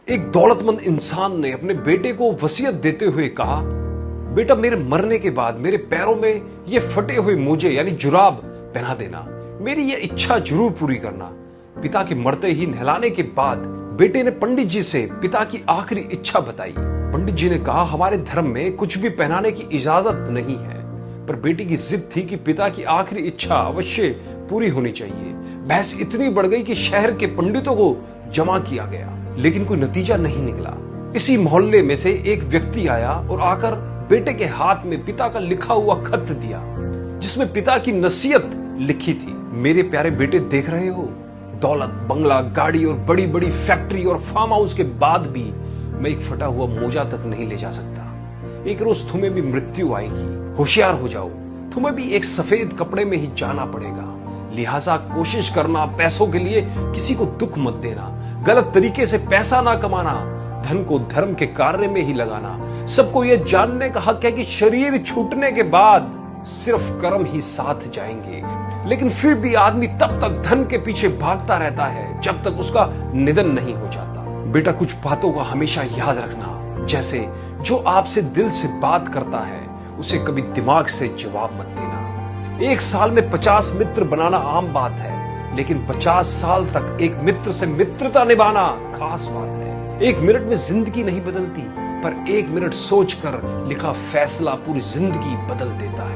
एक दौलतमंद इंसान ने अपने बेटे को वसीयत देते हुए कहा, बेटा मेरे मरने के बाद मेरे पैरों में ये फटे हुए मोजे यानी जुराब पहना देना, मेरी ये इच्छा जरूर पूरी करना। पिता के मरते ही नहलाने के बाद बेटे ने पंडित जी से पिता की आखिरी इच्छा बताई। पंडित जी ने कहा, हमारे धर्म में कुछ भी पहनाने की इजाजत नहीं है, पर बेटी की जिद थी कि पिता की आखिरी इच्छा अवश्य पूरी होनी चाहिए। बहस इतनी बढ़ गई कि शहर के पंडितों को जमा किया गया, लेकिन कोई नतीजा नहीं निकला। इसी मोहल्ले में से एक व्यक्ति आया और आकर बेटे के हाथ में पिता का लिखा हुआ खत दिया, जिसमें पिता की नसीहत लिखी थी। मेरे प्यारे बेटे, देख रहे हो, दौलत, बंगला, गाड़ी और बड़ी बड़ी फैक्ट्री और फार्म हाउस के बाद भी मैं एक फटा हुआ मोजा तक नहीं ले जा सकता। एक रोज तुम्हें भी मृत्यु आएगी, होशियार हो जाओ, तुम्हें भी एक सफेद कपड़े में ही जाना पड़ेगा। लिहाजा कोशिश करना, पैसों के लिए किसी को दुख मत देना, गलत तरीके से पैसा ना कमाना, धन को धर्म के कार्य में ही लगाना। सबको यह जानने का हक है कि शरीर छूटने के बाद सिर्फ कर्म ही साथ जाएंगे, लेकिन फिर भी आदमी तब तक धन के पीछे भागता रहता है जब तक उसका निधन नहीं हो जाता। बेटा, कुछ बातों का हमेशा याद रखना, जैसे जो आपसे दिल से बात करता है उसे कभी दिमाग से जवाब मत देना। एक साल में 50 मित्र बनाना आम बात है, लेकिन 50 साल तक एक मित्र से मित्रता निभाना खास बात है। एक मिनट में जिंदगी नहीं बदलती, पर एक मिनट सोचकर लिखा फैसला पूरी जिंदगी बदल देता है।